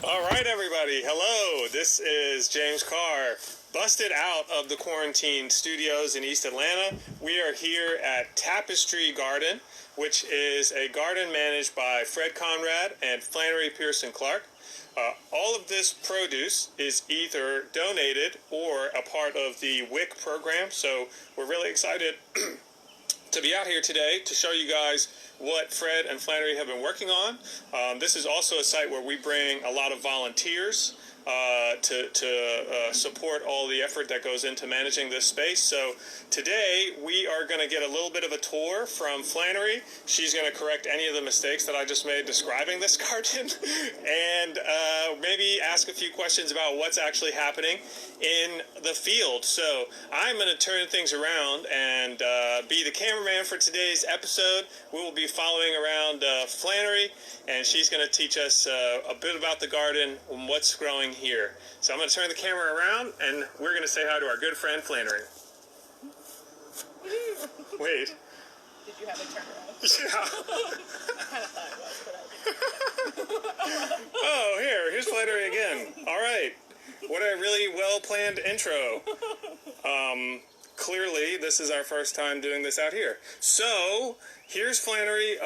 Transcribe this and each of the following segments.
All right, everybody. Hello. This is James Carr, busted out of the quarantine studios in East Atlanta. We are here at Tapestry Garden, which is a garden managed by Fred Conrad and Flannery Pearson Clark. All of this produce is either donated or a part of the WIC program, so we're really excited to be out here today to show you guys what Fred and Flannery have been working on. This is also a site where we bring a lot of volunteers to support all the effort that goes into managing this space. So today we are going to get a little bit of a tour from Flannery. She's going to correct any of the mistakes that I just made describing this garden and maybe ask a few questions about what's actually happening in the field. So I'm going to turn things around and be the cameraman for today's episode. We will be following around Flannery, and she's going to teach us a bit about the garden and what's growing here. So I'm going to turn the camera around, and we're going to say hi to our good friend Flannery. Wait. Did you have it turned around? Yeah. I kind of thought it was, but I didn't. Oh, here's Flannery again. All right. What a really well-planned intro. Clearly, this is our first time doing this out here. So, here's Flannery.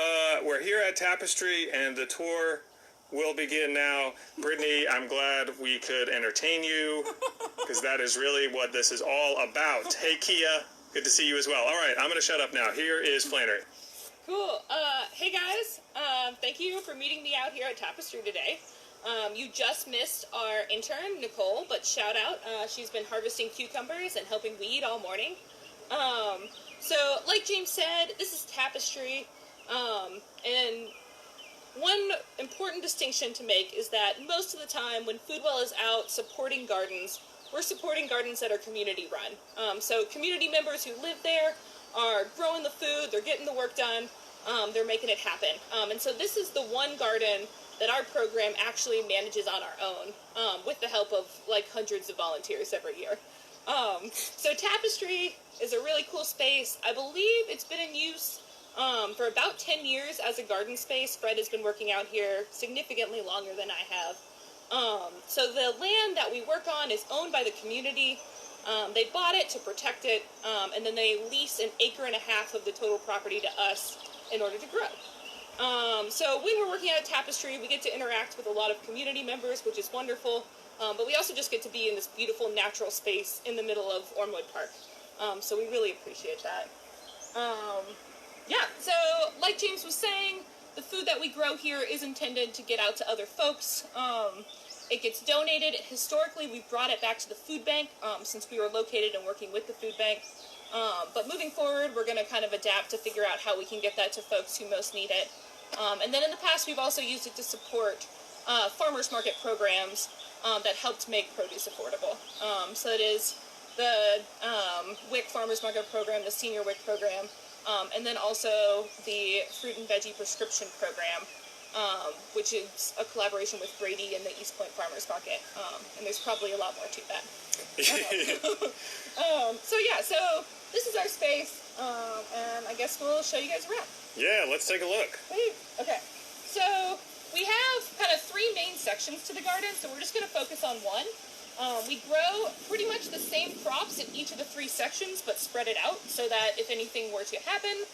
We're here at Tapestry, and the tour will begin now. Brittany, I'm glad we could entertain you, because that is really what this is all about. Hey, Kia, good to see you as well. All right, I'm going to shut up now. Here is Flannery. Cool. Hey guys. Thank you for meeting me out here at Tapestry today. You just missed our intern, Nicole, but shout out. She's been harvesting cucumbers and helping weed all morning. So, like James said, this is Tapestry, and one important distinction to make is that most of the time when Foodwell is out supporting gardens, we're supporting gardens that are community run. So community members who live there are growing the food, they're getting the work done, they're making it happen. And so this is the one garden that our program actually manages on our own, with the help of like hundreds of volunteers every year. So Tapestry is a really cool space. I believe it's been in use for about 10 years as a garden space. Fred has been working out here significantly longer than I have. So the land that we work on is owned by the community. They bought it to protect it, and then they lease 1.5 acres of the total property to us in order to grow. So when we're working at Tapestry, we get to interact with a lot of community members, which is wonderful, but we also just get to be in this beautiful natural space in the middle of Ormwood Park. So we really appreciate that. Yeah, so like James was saying, the food that we grow here is intended to get out to other folks. It gets donated. Historically, we've brought it back to the food bank, since we were located and working with the food bank. But moving forward, we're going to kind of adapt to figure out how we can get that to folks who most need it. And then in the past, we've also used it to support farmers market programs that helped make produce affordable. So it is the WIC Farmers Market Program, the Senior WIC Program, and then also the Fruit and Veggie Prescription Program, which is a collaboration with Grady and the East Point Farmers Market. And there's probably a lot more to that. So yeah, so this is our space, and I guess we'll show you guys around. Yeah, let's take a look. Okay, so we have kind of 3 main sections to the garden, so we're just going to focus on one. We grow pretty much the same crops in each of the 3 sections, but spread it out so that if anything were to happen,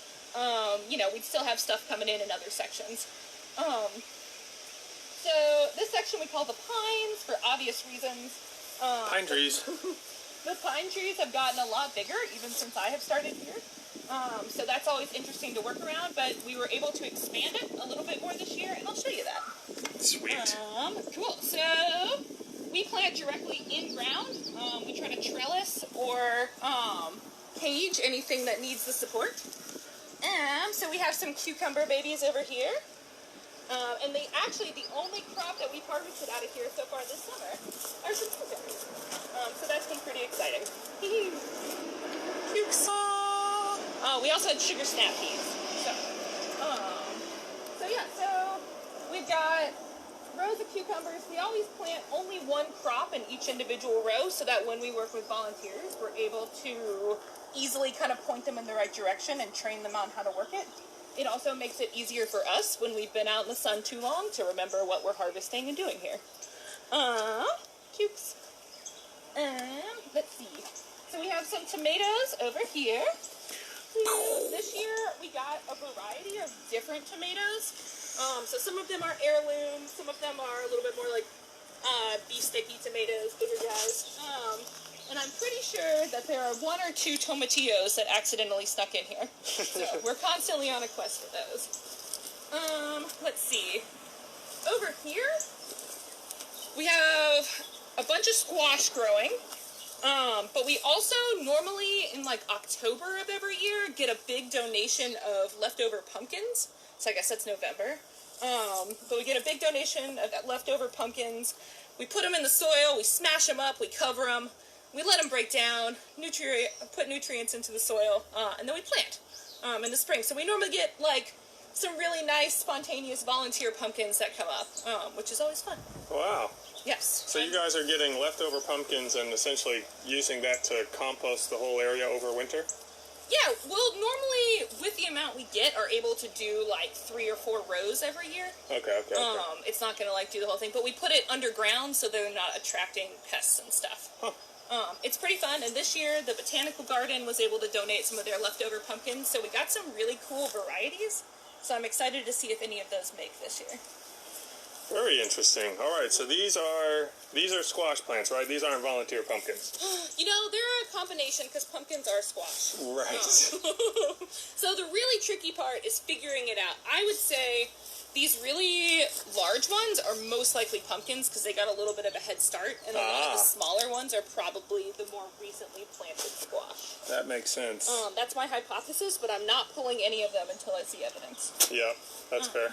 we'd still have stuff coming in other sections. So this section we call the pines for obvious reasons. Pine trees. The pine trees have gotten a lot bigger even since I have started here. So that's always interesting to work around, but we were able to expand it a little bit more this year, and I'll show you that. Sweet. Cool. So we plant directly in ground. We try to trellis or cage anything that needs the support. So we have some cucumber babies over here. And the only crop that we've harvested out of here so far this summer are some cucumbers. So that's been pretty exciting. We also had sugar snap peas. So we've got rows of cucumbers. We always plant only one crop in each individual row so that when we work with volunteers, we're able to easily kind of point them in the right direction and train them on how to work it. It also makes it easier for us when we've been out in the sun too long to remember what we're harvesting and doing here. Cukes. Let's see. So we have some tomatoes over here. This year we got a variety of different tomatoes. So some of them are heirloom, some of them are a little bit more like beef sticky tomatoes, bigger guys. And I'm pretty sure that there are one or two tomatillos that accidentally snuck in here. So we're constantly on a quest for those. Let's see. Over here, we have a bunch of squash growing. But we also normally in like October of every year get a big donation of leftover pumpkins. So I guess that's November. But we get a big donation of leftover pumpkins. We put them in the soil, we smash them up, we cover them, we let them break down, put nutrients into the soil, and then we plant in the spring. So we normally get like some really nice spontaneous volunteer pumpkins that come up, which is always fun. Wow. Yes. So you guys are getting leftover pumpkins and essentially using that to compost the whole area over winter? Yeah, we'll normally, with the amount we get, are able to do like 3 or 4 rows every year. Okay. It's not going to like do the whole thing, but we put it underground so they're not attracting pests and stuff. Huh. It's pretty fun, and this year the botanical garden was able to donate some of their leftover pumpkins, so we got some really cool varieties. So I'm excited to see if any of those make this year. Very interesting. All right, so these are squash plants, right? These aren't volunteer pumpkins. You know, they're a combination because pumpkins are squash. Right. So the really tricky part is figuring it out. I would say these really large ones are most likely pumpkins because they got a little bit of a head start, and a lot of the smaller ones are probably the more recently planted squash. That makes sense. That's my hypothesis, but I'm not pulling any of them until I see evidence. Yeah, that's fair.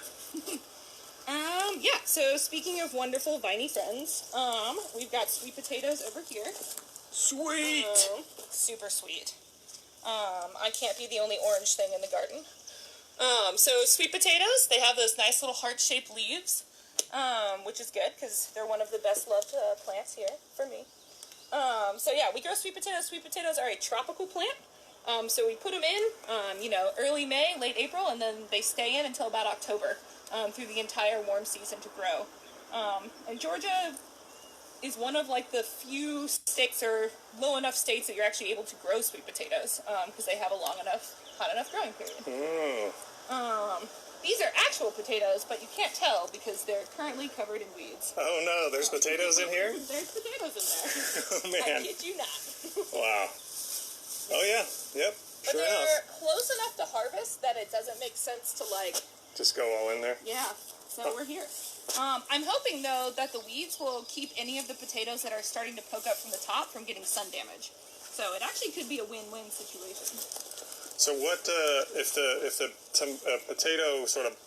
Yeah, so speaking of wonderful viney friends, we've got sweet potatoes over here. Sweet! Super sweet. I can't be the only orange thing in the garden. So sweet potatoes, they have those nice little heart-shaped leaves, which is good because they're one of the best loved plants here for me. So yeah, we grow sweet potatoes. Sweet potatoes are a tropical plant. So we put them in, early May, late April, and then they stay in until about October. Through the entire warm season to grow. And Georgia is one of like the few states or low enough states that you're actually able to grow sweet potatoes because they have a hot enough growing period. These are actual potatoes, but you can't tell because they're currently covered in weeds. Oh no, there's potatoes in here? There's potatoes in there. Oh man. I kid you not. Wow. Oh yeah, yep, But sure they're enough. close enough to harvest that it doesn't make sense to like... Just go all in there? Yeah, so we're here. I'm hoping, though, that the weeds will keep any of the potatoes that are starting to poke up from the top from getting sun damage. So it actually could be a win-win situation. So what if the potato sort of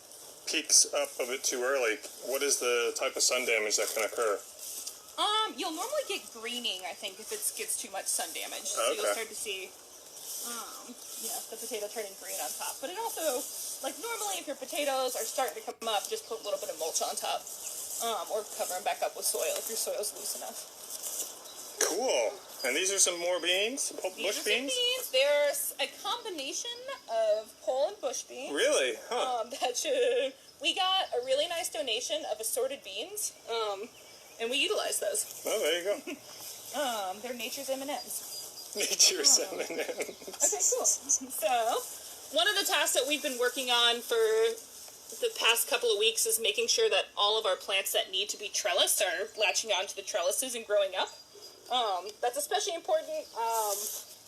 peaks up a bit too early? What is the type of sun damage that can occur? You'll normally get greening, I think, if it gets too much sun damage. So Okay. you'll start to see, the potato turning green on top. But it also, like normally if your potatoes are starting to come up, just put a little bit of mulch on top. Or cover them back up with soil if your soil's loose enough. Cool. And these are some more beans? These Bush are some beans? beans. There's a combination of pole and bush beans. Really? Huh. We got a really nice donation of assorted beans, and we utilize those. Oh, there you go. They're nature's M&Ms. Nature's M&Ms. Okay, cool. So, one of the tasks that we've been working on for the past couple of weeks is making sure that all of our plants that need to be trellised are latching onto the trellises and growing up. That's especially important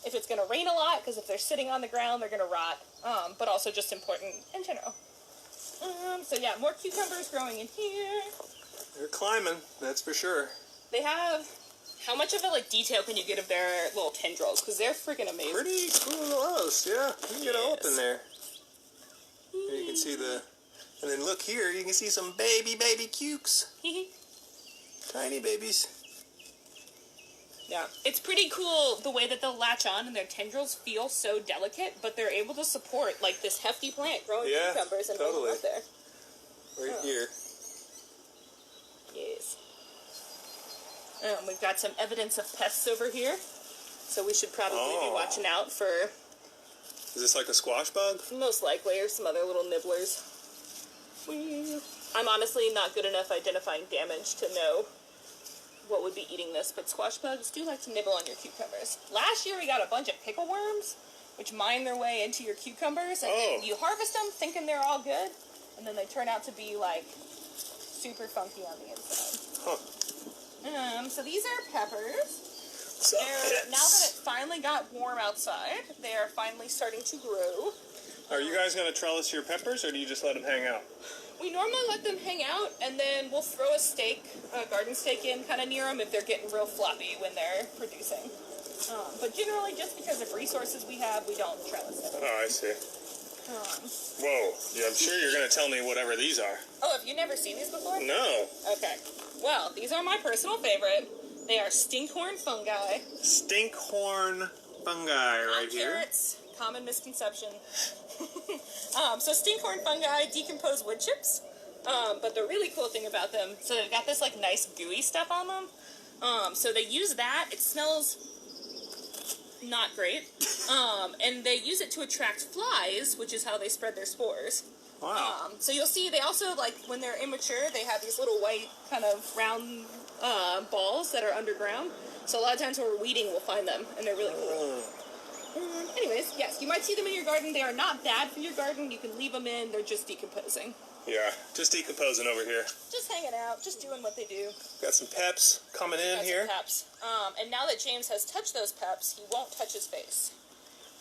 if it's going to rain a lot, because if they're sitting on the ground, they're going to rot, but also just important in general. So yeah, more cucumbers growing in here. They're climbing, that's for sure. They have... How much of a detail can you get of their little tendrils? Because they're freaking amazing. Pretty close, yeah. You can get all up in there. And you can see and then look here, you can see some baby cukes. Tiny babies. Yeah, it's pretty cool the way that they'll latch on and their tendrils feel so delicate, but they're able to support like this hefty plant growing cucumbers and hold them up there. Right here. Yes. We've got some evidence of pests over here, so we should probably be watching out for... Is this like a squash bug? Most likely, or some other little nibblers. I'm honestly not good enough identifying damage to know what would be eating this, but squash bugs do like to nibble on your cucumbers. Last year we got a bunch of pickle worms, which mine their way into your cucumbers, and then you harvest them thinking they're all good, and then they turn out to be like super funky on the inside. Huh. So these are peppers. Now that it finally got warm outside, they are finally starting to grow. Are you guys going to trellis your peppers, or do you just let them hang out? We normally let them hang out, and then we'll throw a garden stake in kind of near them if they're getting real floppy when they're producing. But generally, just because of resources we have, we don't trellis them. Oh, I see. Whoa. Yeah, I'm sure you're going to tell me whatever these are. Oh, have you never seen these before? No. Okay. Well, these are my personal favorite. They are stinkhorn fungi. Stinkhorn fungi right here. Carrots. Common misconception. So stinkhorn fungi decompose wood chips. But the really cool thing about them, so they've got this like nice gooey stuff on them. So they use that. It smells not great. And they use it to attract flies, which is how they spread their spores. Wow. So you'll see they also, like, when they're immature, they have these little white kind of round balls that are underground. So a lot of times when we're weeding, we'll find them, and they're really cool. Anyways, yes, you might see them in your garden. They are not bad for your garden. You can leave them in. They're just decomposing. Yeah, just decomposing over here. Just hanging out, just doing what they do. Got some peps coming in here. Some peps. And now that James has touched those peps, he won't touch his face.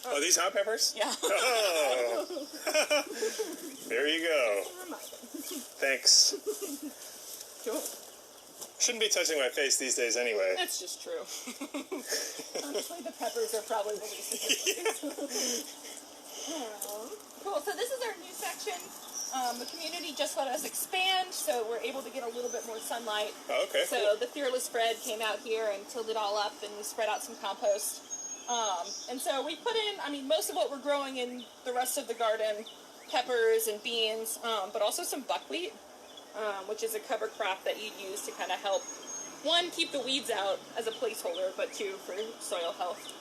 Oh, these hot peppers? Yeah. Oh. There you go. Thanks. Cool. Shouldn't be touching my face these days anyway. That's just true. Honestly, the peppers are probably the least of Cool. So this is our new section. The community just let us expand, so we're able to get a little bit more sunlight. Oh, okay. So the Fearless Fred came out here and tilled it all up and spread out some compost. And so we put in, I mean, most of what we're growing in the rest of the garden, peppers and beans, but also some buckwheat, which is a cover crop that you'd use to kind of help, one, keep the weeds out as a placeholder, but two, for soil health.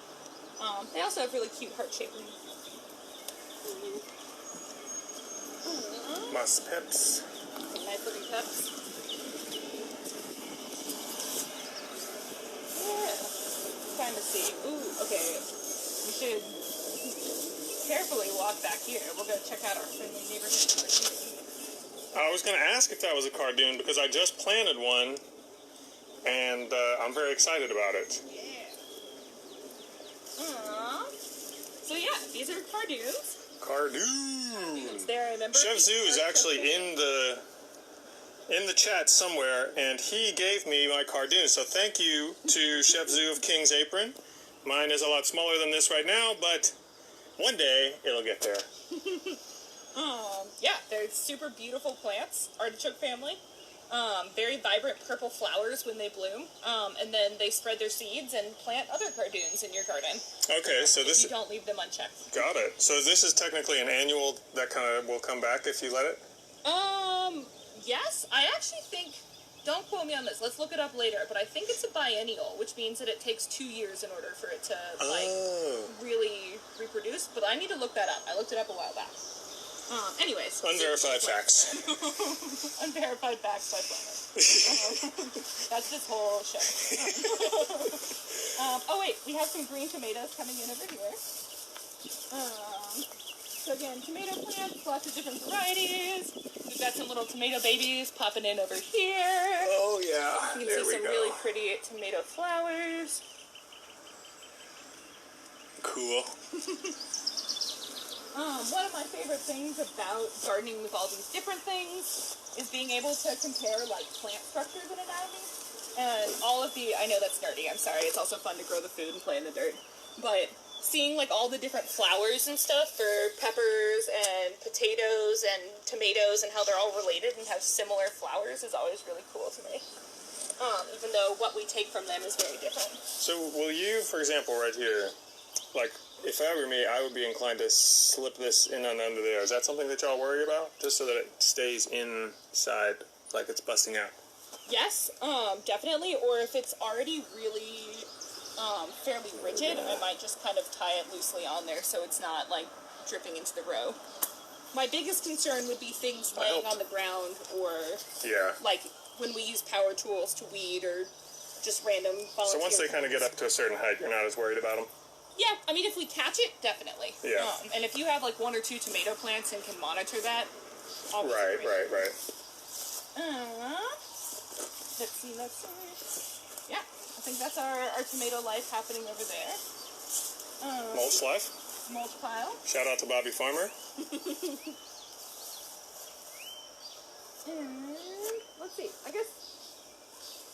They also have really cute heart-shaped leaves. Moss peps. Nice looking peps. Yeah. Trying to see. Ooh, okay. We should carefully walk back here. We'll go check out our friendly neighborhood cardoon. I was going to ask if that was a cardoon because I just planted one, and I'm very excited about it. Yeah. So yeah, these are cardoons. Cardoons. There, remember? Chef Zoo is actually in the chat somewhere, and he gave me my cardoon. So thank you to Chef Zoo of King's Apron. Mine is a lot smaller than this right now, but one day it'll get there. Yeah, they're super beautiful plants, artichoke family. Very vibrant purple flowers when they bloom, and then they spread their seeds and plant other cardoons in your garden. Okay, so this you don't leave them unchecked. Got it. So this is technically an annual that kind of will come back if you let it? Yes, I actually think, don't quote me on this, let's look it up later, but I think it's a biennial, which means that it takes 2 years in order for it to, really reproduce, but I need to look that up. I looked it up a while back. Anyways. Unverified facts. Unverified facts by Plumber. That's this whole show. Oh wait, we have some green tomatoes coming in over here. So again, tomato plants, lots of different varieties. We've got some little tomato babies popping in over here. Oh yeah, You can there see we some go. really pretty tomato flowers. Cool. One of my favorite things about gardening with all these different things is being able to compare like plant structures and anatomy. And all of the, I know that's nerdy, I'm sorry, it's also fun to grow the food and play in the dirt. But seeing like all the different flowers and stuff for peppers and potatoes and tomatoes and how they're all related and have similar flowers is always really cool to me. Even though what we take from them is very different. So will you, for example, right here, like, if I were me, I would be inclined to slip this in and under there. Is that something that y'all worry about? Just so that it stays inside, like it's busting out? Yes, definitely. Or if it's already really fairly rigid, I might just kind of tie it loosely on there so it's not like dripping into the row. My biggest concern would be things laying on the ground or Yeah. like when we use power tools to weed or just random volunteers. So once they kind of get up to a certain height, you're not as worried about them? Yeah, I mean, if we catch it, definitely. Yeah. And if you have like 1 or 2 tomato plants and can monitor that, Right. Let's see. Yeah, I think that's our tomato life happening over there. Mulch life. Mulch pile. Shout out to Bobby Farmer. And let's see. I guess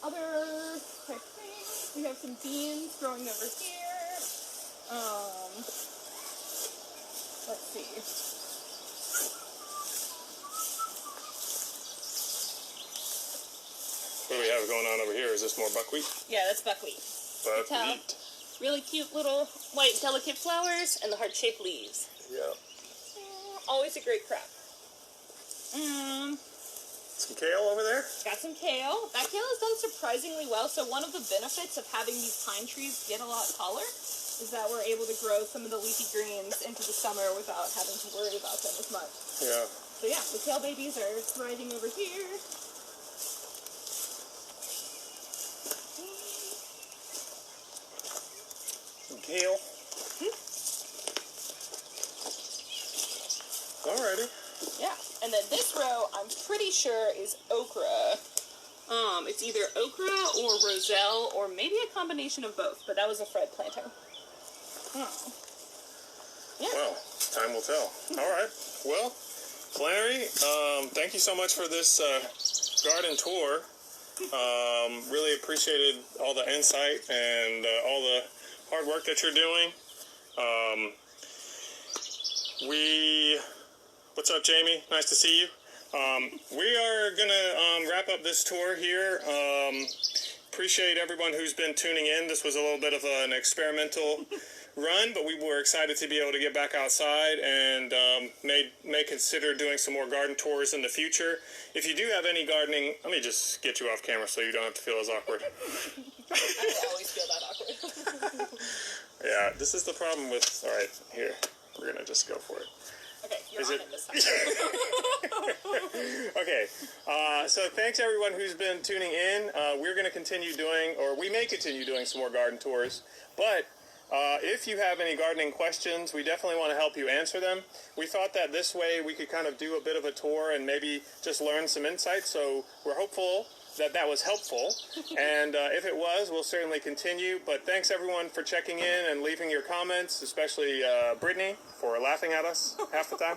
other quick things. We have some beans growing over here. Let's see. What do we have going on over here? Is this more buckwheat? Yeah, that's buckwheat. Buckwheat. Really cute little white delicate flowers and the heart-shaped leaves. Yeah. Always a great crop. Some kale over there? Got some kale. That kale has done surprisingly well. So one of the benefits of having these pine trees get a lot taller is that we're able to grow some of the leafy greens into the summer without having to worry about them as much. Yeah. So yeah, the kale babies are thriving over here. Some kale. Alrighty. Yeah, and then this row, I'm pretty sure is okra. It's either okra or roselle, or maybe a combination of both, but that was a Fred planting. Yeah. Well, time will tell. Alright. Well, Flannery, thank you so much for this garden tour. Really appreciated all the insight and all the hard work that you're doing. What's up, Jamie? Nice to see you. We are going to wrap up this tour here. Appreciate everyone who's been tuning in. This was a little bit of an experimental run, but we were excited to be able to get back outside and may consider doing some more garden tours in the future. If you do have any gardening, let me just get you off camera so you don't have to feel as awkward. I always feel that awkward. Yeah, this is the problem with... All right, here. We're going to just go for it. Okay, you're Is on it- it this time. Okay, so thanks everyone who's been tuning in. We're going to continue doing, or we may continue doing some more garden tours, but if you have any gardening questions, we definitely want to help you answer them. We thought that this way we could kind of do a bit of a tour and maybe just learn some insights, so we're hopeful that was helpful, and if it was, we'll certainly continue. But thanks everyone for checking in and leaving your comments, especially Brittany for laughing at us half the time.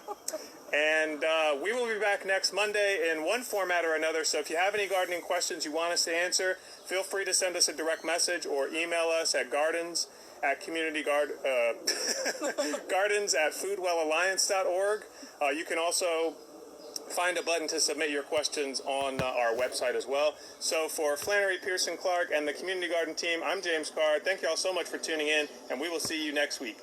And we will be back next Monday in one format or another, so if you have any gardening questions you want us to answer, feel free to send us a direct message or email us at gardens at foodwellalliance.org. You can also find a button to submit your questions on our website as well. So for Flannery Pearson Clark and the Community Garden team, I'm James Carr. Thank you all so much for tuning in, and we will see you next week.